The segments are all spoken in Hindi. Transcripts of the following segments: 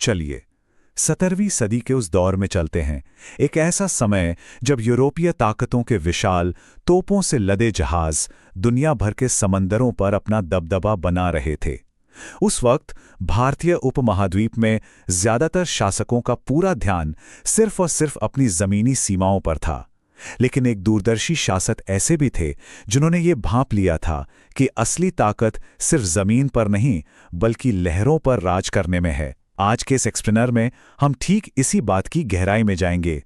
चलिए 17वीं सदी के उस दौर में चलते हैं। एक ऐसा समय जब यूरोपीय ताकतों के विशाल तोपों से लदे जहाज दुनिया भर के समंदरों पर अपना दबदबा बना रहे थे। उस वक्त भारतीय उपमहाद्वीप में ज्यादातर शासकों का पूरा ध्यान सिर्फ और सिर्फ अपनी जमीनी सीमाओं पर था। लेकिन एक दूरदर्शी शासक ऐसे भी थे जिन्होंने ये भांप लिया था कि असली ताकत सिर्फ जमीन पर नहीं बल्कि लहरों पर राज करने में है। आज के इस एक्सप्लेनर में हम ठीक इसी बात की गहराई में जाएंगे।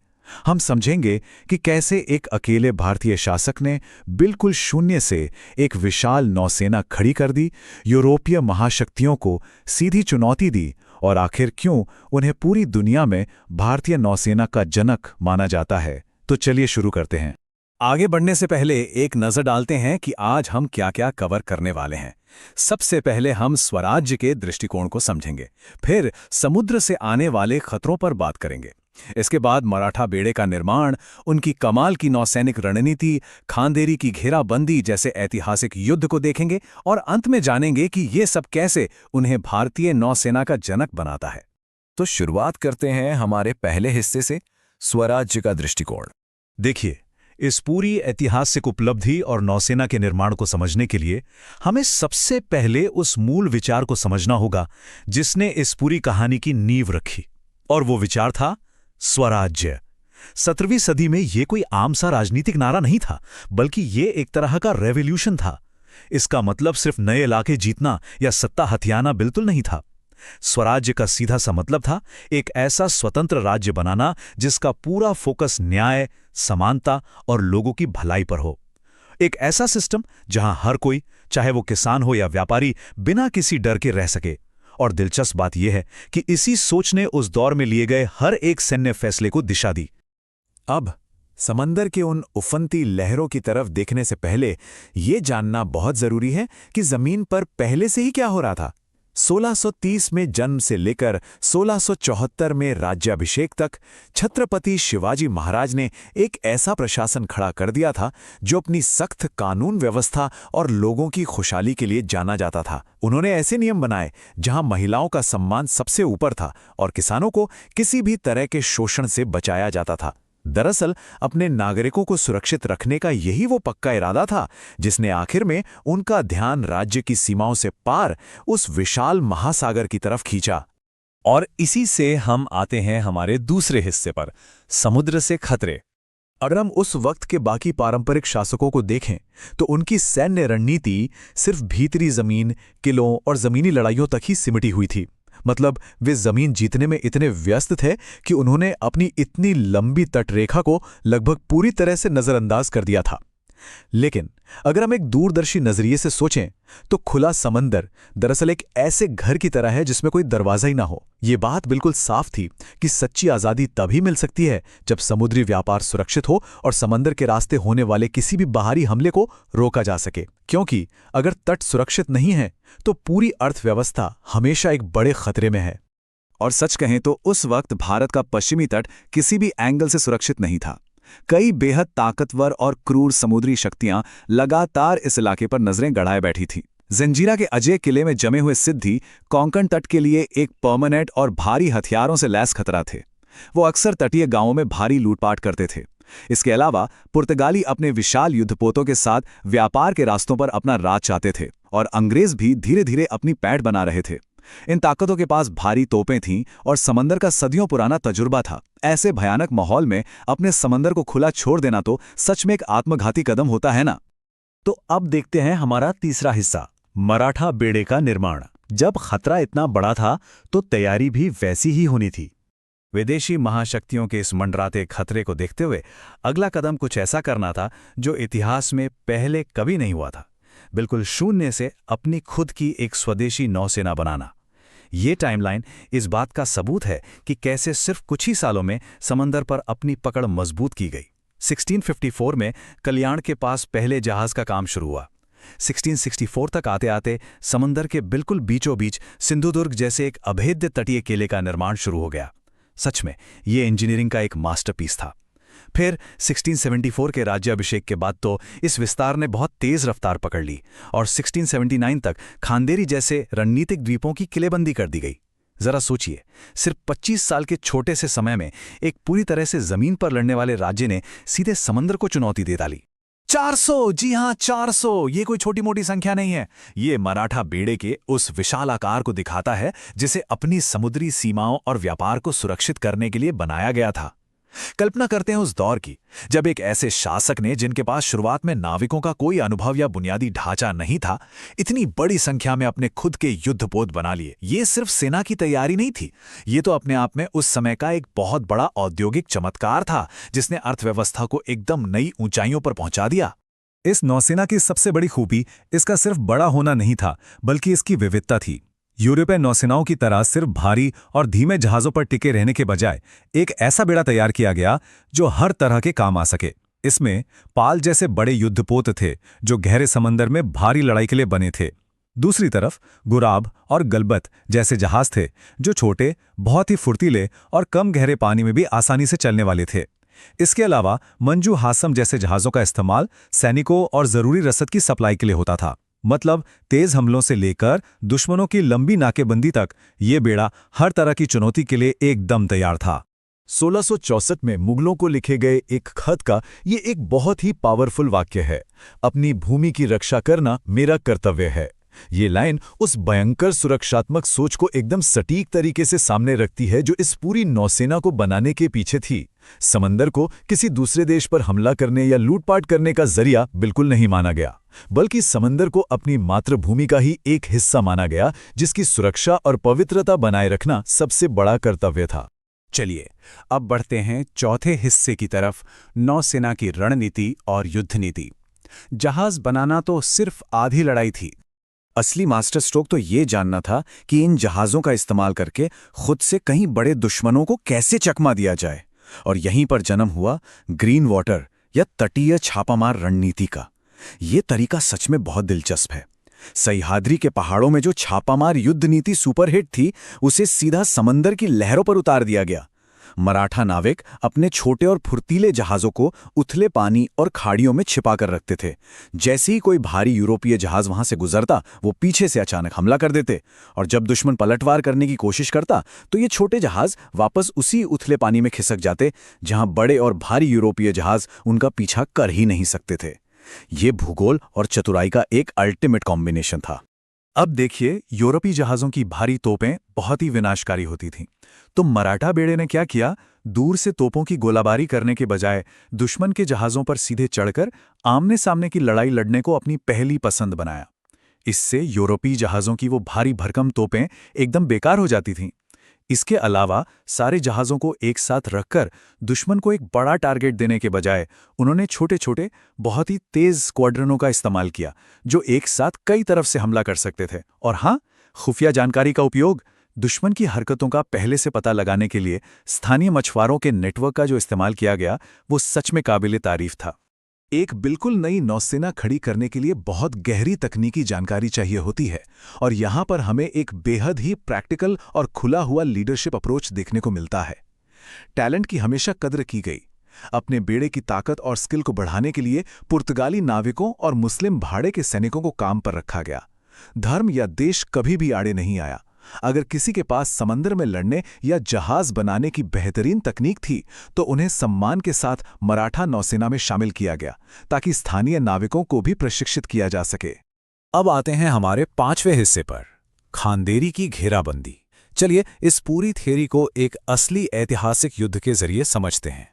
हम समझेंगे कि कैसे एक अकेले भारतीय शासक ने बिल्कुल शून्य से एक विशाल नौसेना खड़ी कर दी, यूरोपीय महाशक्तियों को सीधी चुनौती दी और आखिर क्यों उन्हें पूरी दुनिया में भारतीय नौसेना का जनक माना जाता है। तो चलिए शुरू करते हैं। आगे बढ़ने से पहले एक नजर डालते हैं कि आज हम क्या क्या कवर करने वाले हैं। सबसे पहले हम स्वराज्य के दृष्टिकोण को समझेंगे, फिर समुद्र से आने वाले खतरों पर बात करेंगे। इसके बाद मराठा बेड़े का निर्माण, उनकी कमाल की नौसैनिक रणनीति, खांदेरी की घेराबंदी जैसे ऐतिहासिक युद्ध को देखेंगे और अंत में जानेंगे कि ये सब कैसे उन्हें भारतीय नौसेना का जनक बनाता है। तो शुरुआत करते हैं हमारे पहले हिस्से से, स्वराज्य का दृष्टिकोण। देखिए, इस पूरी ऐतिहासिक उपलब्धि और नौसेना के निर्माण को समझने के लिए हमें सबसे पहले उस मूल विचार को समझना होगा जिसने इस पूरी कहानी की नींव रखी, और वो विचार था स्वराज्य। 17वीं सदी में ये कोई आम सा राजनीतिक नारा नहीं था, बल्कि ये एक तरह का रेवोल्यूशन था। इसका मतलब सिर्फ नए इलाके जीतना या सत्ता हथियाना बिल्कुल नहीं था। स्वराज्य का सीधा सा मतलब था एक ऐसा स्वतंत्र राज्य बनाना जिसका पूरा फोकस न्याय, समानता और लोगों की भलाई पर हो। एक ऐसा सिस्टम जहां हर कोई, चाहे वो किसान हो या व्यापारी, बिना किसी डर के रह सके। और दिलचस्प बात यह है कि इसी सोच ने उस दौर में लिए गए हर एक सैन्य फैसले को दिशा दी। अब समंदर के उन उफनती लहरों की तरफ देखने से पहले यह जानना बहुत जरूरी है कि जमीन पर पहले से ही क्या हो रहा था। 1630 में जन्म से लेकर 1674 में राज्याभिषेक तक छत्रपति शिवाजी महाराज ने एक ऐसा प्रशासन खड़ा कर दिया था जो अपनी सख्त कानून व्यवस्था और लोगों की खुशहाली के लिए जाना जाता था। उन्होंने ऐसे नियम बनाए जहां महिलाओं का सम्मान सबसे ऊपर था और किसानों को किसी भी तरह के शोषण से बचाया जाता था। दरअसल अपने नागरिकों को सुरक्षित रखने का यही वो पक्का इरादा था जिसने आखिर में उनका ध्यान राज्य की सीमाओं से पार उस विशाल महासागर की तरफ खींचा। और इसी से हम आते हैं हमारे दूसरे हिस्से पर, समुद्र से खतरे। अगर हम उस वक्त के बाकी पारंपरिक शासकों को देखें तो उनकी सैन्य रणनीति सिर्फ भीतरी जमीन, किलों और जमीनी लड़ाइयों तक ही सिमटी हुई थी। मतलब वे जमीन जीतने में इतने व्यस्त थे कि उन्होंने अपनी इतनी लंबी तटरेखा को लगभग पूरी तरह से नजरअंदाज कर दिया था। लेकिन अगर हम एक दूरदर्शी नजरिए से सोचें तो खुला समंदर दरअसल एक ऐसे घर की तरह है जिसमें कोई दरवाजा ही ना हो। ये बात बिल्कुल साफ थी कि सच्ची आजादी तभी मिल सकती है जब समुद्री व्यापार सुरक्षित हो और समंदर के रास्ते होने वाले किसी भी बाहरी हमले को रोका जा सके। क्योंकि अगर तट सुरक्षित नहीं है तो पूरी अर्थव्यवस्था हमेशा एक बड़े खतरे में है। और सच कहें तो उस वक्त भारत का पश्चिमी तट किसी भी एंगल से सुरक्षित नहीं था। कई बेहद ताकतवर और क्रूर समुद्री शक्तियां लगातार इस इलाके पर नजरें गड़ाए बैठी थीं। जंजीरा के अजय किले में जमे हुए सिद्दी कोंकण तट के लिए एक परमानेंट और भारी हथियारों से लैस खतरा थे। वो अक्सर तटीय गांवों में भारी लूटपाट करते थे। इसके अलावा पुर्तगाली अपने विशाल युद्धपोतों के साथ व्यापार के रास्तों पर अपना राज चाहते थे और अंग्रेज भी धीरे धीरे अपनी पैठ बना रहे थे। इन ताकतों के पास भारी तोपें थीं और समंदर का सदियों पुराना तजुर्बा था। ऐसे भयानक माहौल में अपने समंदर को खुला छोड़ देना तो सच में एक आत्मघाती कदम होता है ना। तो अब देखते हैं हमारा तीसरा हिस्सा, मराठा बेड़े का निर्माण। जब खतरा इतना बड़ा था तो तैयारी भी वैसी ही होनी थी। विदेशी महाशक्तियों के इस मंडराते खतरे को देखते हुए अगला कदम कुछ ऐसा करना था जो इतिहास में पहले कभी नहीं हुआ था। बिल्कुल शून्य से अपनी खुद की एक स्वदेशी नौसेना बनाना। ये टाइमलाइन इस बात का सबूत है कि कैसे सिर्फ कुछ ही सालों में समंदर पर अपनी पकड़ मजबूत की गई। 1654 में कल्याण के पास पहले जहाज का काम शुरू हुआ। 1664 तक आते आते समंदर के बिल्कुल बीचों बीच सिंधुदुर्ग जैसे एक अभेद्य तटीय किले का निर्माण शुरू हो गया। सच में ये इंजीनियरिंग का एक मास्टरपीस था। फिर 1674 के राज्याभिषेक के बाद तो इस विस्तार ने बहुत तेज रफ्तार पकड़ ली और 1679 तक खांदेरी जैसे रणनीतिक द्वीपों की किलेबंदी कर दी गई। जरा सोचिए, सिर्फ 25 साल के छोटे से समय में एक पूरी तरह से जमीन पर लड़ने वाले राज्य ने सीधे समंदर को चुनौती दे डाली। 400, जी हां 400, ये कोई छोटी मोटी संख्या नहीं है। ये मराठा बेड़े के उस विशाल आकार को दिखाता है जिसे अपनी समुद्री सीमाओं और व्यापार को सुरक्षित करने के लिए बनाया गया था। कल्पना करते हैं उस दौर की, जब एक ऐसे शासक ने, जिनके पास शुरुआत में नाविकों का कोई अनुभव या बुनियादी ढांचा नहीं था, इतनी बड़ी संख्या में अपने खुद के युद्धपोत बना लिए। ये सिर्फ सेना की तैयारी नहीं थी, ये तो अपने आप में उस समय का एक बहुत बड़ा औद्योगिक चमत्कार था जिसने अर्थव्यवस्था को एकदम नई ऊंचाइयों पर पहुंचा दिया। इस नौसेना की सबसे बड़ी खूबी इसका सिर्फ बड़ा होना नहीं था, बल्कि इसकी विविधता थी। यूरोपीय नौसेनाओं की तरह सिर्फ भारी और धीमे जहाज़ों पर टिके रहने के बजाय एक ऐसा बेड़ा तैयार किया गया जो हर तरह के काम आ सके। इसमें पाल जैसे बड़े युद्धपोत थे जो गहरे समंदर में भारी लड़ाई के लिए बने थे। दूसरी तरफ गुराब और गलबत जैसे जहाज थे जो छोटे, बहुत ही फुर्तीले और कम गहरे पानी में भी आसानी से चलने वाले थे। इसके अलावा मंजू हासम जैसे जहाज़ों का इस्तेमाल सैनिकों और ज़रूरी रसद की सप्लाई के लिए होता था। मतलब तेज हमलों से लेकर दुश्मनों की लंबी नाकेबंदी तक ये बेड़ा हर तरह की चुनौती के लिए एकदम तैयार था। 1664 में मुगलों को लिखे गए एक खत का ये एक बहुत ही पावरफुल वाक्य है, अपनी भूमि की रक्षा करना मेरा कर्तव्य है। ये लाइन उस भयंकर सुरक्षात्मक सोच को एकदम सटीक तरीके से सामने रखती है जो इस पूरी नौसेना को बनाने के पीछे थी। समंदर को किसी दूसरे देश पर हमला करने या लूटपाट करने का जरिया बिल्कुल नहीं माना गया, बल्कि समंदर को अपनी मातृभूमि का ही एक हिस्सा माना गया जिसकी सुरक्षा और पवित्रता बनाए रखना सबसे बड़ा कर्तव्य था। चलिए अब बढ़ते हैं चौथे हिस्से की तरफ, नौसेना की रणनीति और युद्ध नीति। जहाज बनाना तो सिर्फ आधी लड़ाई थी, असली मास्टर स्ट्रोक तो ये जानना था कि इन जहाज़ों का इस्तेमाल करके खुद से कहीं बड़े दुश्मनों को कैसे चकमा दिया जाए। और यहीं पर जन्म हुआ ग्रीन वाटर या तटीय छापामार रणनीति का। ये तरीका सच में बहुत दिलचस्प है। सह्याद्री के पहाड़ों में जो छापामार युद्ध नीति सुपरहिट थी, उसे सीधा समंदर की लहरों पर उतार दिया गया। मराठा नाविक अपने छोटे और फुर्तीले जहाज़ों को उथले पानी और खाड़ियों में छिपा कर रखते थे। जैसे ही कोई भारी यूरोपीय जहाज़ वहां से गुजरता, वो पीछे से अचानक हमला कर देते, और जब दुश्मन पलटवार करने की कोशिश करता तो ये छोटे जहाज़ वापस उसी उथले पानी में खिसक जाते जहां बड़े और भारी यूरोपीय जहाज़ उनका पीछा कर ही नहीं सकते थे। ये भूगोल और चतुराई का एक अल्टीमेट कॉम्बिनेशन था। अब देखिए, यूरोपीय जहाज़ों की भारी तोपें बहुत ही विनाशकारी होती थीं, तो मराठा बेड़े ने क्या किया, दूर से तोपों की गोलाबारी करने के बजाय दुश्मन के जहाज़ों पर सीधे चढ़कर आमने सामने की लड़ाई लड़ने को अपनी पहली पसंद बनाया। इससे यूरोपीय जहाज़ों की वो भारी भरकम तोपें एकदम बेकार हो जाती थीं। इसके अलावा सारे जहाज़ों को एक साथ रखकर दुश्मन को एक बड़ा टारगेट देने के बजाय उन्होंने छोटे छोटे बहुत ही तेज स्क्वाड्रनों का इस्तेमाल किया जो एक साथ कई तरफ से हमला कर सकते थे। और हाँ, खुफिया जानकारी का उपयोग, दुश्मन की हरकतों का पहले से पता लगाने के लिए स्थानीय मछुआरों के नेटवर्क का जो इस्तेमाल किया गया, वो सच में काबिले तारीफ था। एक बिल्कुल नई नौसेना खड़ी करने के लिए बहुत गहरी तकनीकी जानकारी चाहिए होती है, और यहाँ पर हमें एक बेहद ही प्रैक्टिकल और खुला हुआ लीडरशिप अप्रोच देखने को मिलता है। टैलेंट की हमेशा कद्र की गई। अपने बेड़े की ताकत और स्किल को बढ़ाने के लिए पुर्तगाली नाविकों और मुस्लिम भाड़े के सैनिकों को काम पर रखा गया। धर्म या देश कभी भी आड़े नहीं आया। अगर किसी के पास समंदर में लड़ने या जहाज बनाने की बेहतरीन तकनीक थी तो उन्हें सम्मान के साथ मराठा नौसेना में शामिल किया गया ताकि स्थानीय नाविकों को भी प्रशिक्षित किया जा सके। अब आते हैं हमारे पांचवें हिस्से पर, खांदेरी की घेराबंदी। चलिए इस पूरी थियरी को एक असली ऐतिहासिक युद्ध के जरिए समझते हैं।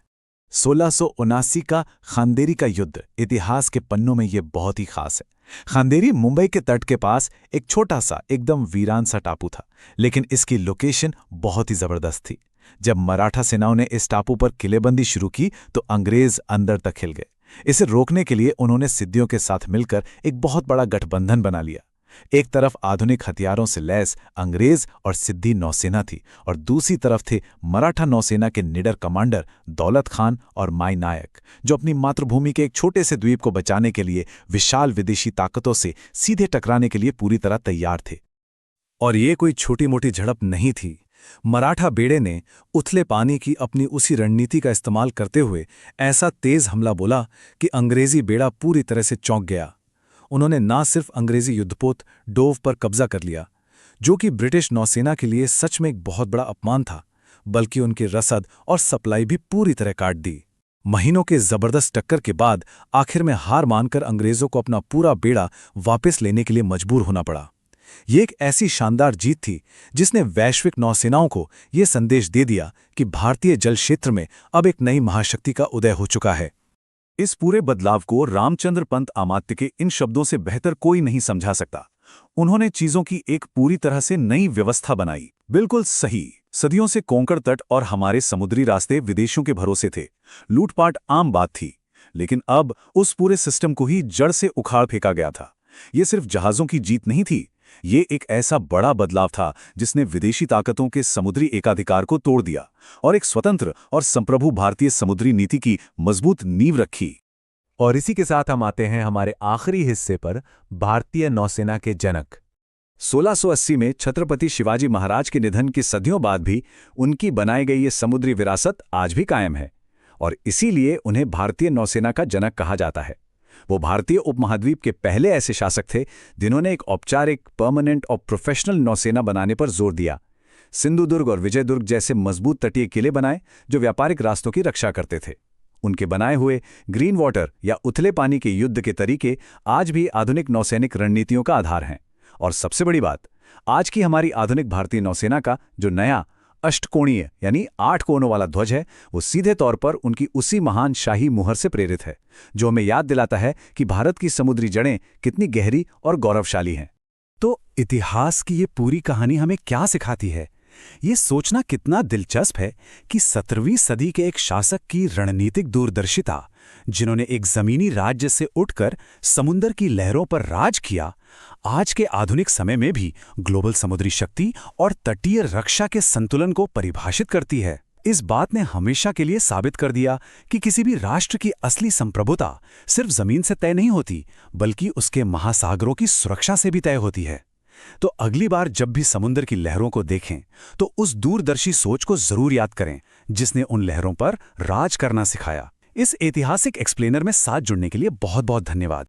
1679 का खांदेरी का युद्ध इतिहास के पन्नों में ये बहुत ही खास है। खांदेरी मुंबई के तट के पास एक छोटा सा एकदम वीरान सा टापू था, लेकिन इसकी लोकेशन बहुत ही जबरदस्त थी। जब मराठा सेनाओं ने इस टापू पर किलेबंदी शुरू की तो अंग्रेज अंदर तक हिल गए। इसे रोकने के लिए उन्होंने सिद्दियों के साथ मिलकर एक बहुत बड़ा गठबंधन बना लिया। एक तरफ आधुनिक हथियारों से लैस अंग्रेज और सिद्दी नौसेना थी, और दूसरी तरफ थे मराठा नौसेना के निडर कमांडर दौलत खान और माई नायक, जो अपनी मातृभूमि के एक छोटे से द्वीप को बचाने के लिए विशाल विदेशी ताकतों से सीधे टकराने के लिए पूरी तरह तैयार थे। और ये कोई छोटी मोटी झड़प नहीं थी। मराठा बेड़े ने उथले पानी की अपनी उसी रणनीति का इस्तेमाल करते हुए ऐसा तेज हमला बोला कि अंग्रेजी बेड़ा पूरी तरह से चौंक गया। उन्होंने ना सिर्फ अंग्रेजी युद्धपोत डोव पर कब्जा कर लिया, जो कि ब्रिटिश नौसेना के लिए सच में एक बहुत बड़ा अपमान था, बल्कि उनकी रसद और सप्लाई भी पूरी तरह काट दी। महीनों के जबरदस्त टक्कर के बाद आखिर में हार मानकर अंग्रेजों को अपना पूरा बेड़ा वापस लेने के लिए मजबूर होना पड़ा। ये एक ऐसी शानदार जीत थी जिसने वैश्विक नौसेनाओं को ये संदेश दे दिया कि भारतीय जल क्षेत्र में अब एक नई महाशक्ति का उदय हो चुका है। इस पूरे बदलाव को रामचंद्र पंत अमात्य के इन शब्दों से बेहतर कोई नहीं समझा सकता। उन्होंने चीजों की एक पूरी तरह से नई व्यवस्था बनाई। बिल्कुल सही, सदियों से कोंकण तट और हमारे समुद्री रास्ते विदेशों के भरोसे थे। लूटपाट आम बात थी, लेकिन अब उस पूरे सिस्टम को ही जड़ से उखाड़ फेंका गया था। ये सिर्फ जहाजों की जीत नहीं थी, ये एक ऐसा बड़ा बदलाव था जिसने विदेशी ताकतों के समुद्री एकाधिकार को तोड़ दिया और एक स्वतंत्र और संप्रभु भारतीय समुद्री नीति की मजबूत नींव रखी। और इसी के साथ हम आते हैं हमारे आखिरी हिस्से पर, भारतीय नौसेना के जनक। 1680 में छत्रपति शिवाजी महाराज के निधन के सदियों बाद भी उनकी बनाई गई ये समुद्री विरासत आज भी कायम है और इसीलिए उन्हें भारतीय नौसेना का जनक कहा जाता है। वो भारतीय उपमहाद्वीप के पहले ऐसे शासक थे जिन्होंने एक औपचारिक, परमानेंट और प्रोफेशनल नौसेना बनाने पर जोर दिया। सिंधुदुर्ग और विजयदुर्ग जैसे मजबूत तटीय किले बनाए जो व्यापारिक रास्तों की रक्षा करते थे। उनके बनाए हुए ग्रीन वाटर या उथले पानी के युद्ध के तरीके आज भी आधुनिक नौसैनिक रणनीतियों का आधार हैं। और सबसे बड़ी बात, आज की हमारी आधुनिक भारतीय नौसेना का जो नया अष्टकोणीय यानी 8 कोनों वाला ध्वज है, वो सीधे तौर पर उनकी उसी महान शाही मुहर से प्रेरित है, जो हमें याद दिलाता है कि भारत की समुद्री जड़ें कितनी गहरी और गौरवशाली हैं। तो इतिहास की ये पूरी कहानी हमें क्या सिखाती है? ये सोचना कितना दिलचस्प है कि 17वीं सदी के एक शासक की रणनीतिक दूरदर्शिता, जिन्होंने एक जमीनी राज्य से उठकर समुद्र की लहरों पर राज किया, आज के आधुनिक समय में भी ग्लोबल समुद्री शक्ति और तटीय रक्षा के संतुलन को परिभाषित करती है। इस बात ने हमेशा के लिए साबित कर दिया कि किसी भी राष्ट्र की असली संप्रभुता सिर्फ जमीन से तय नहीं होती, बल्कि उसके महासागरों की सुरक्षा से भी तय होती है। तो अगली बार जब भी समुद्र की लहरों को देखें, तो उस दूरदर्शी सोच को जरूर याद करें जिसने उन लहरों पर राज करना सिखाया। इस ऐतिहासिक एक्सप्लेनर में साथ जुड़ने के लिए बहुत बहुत धन्यवाद।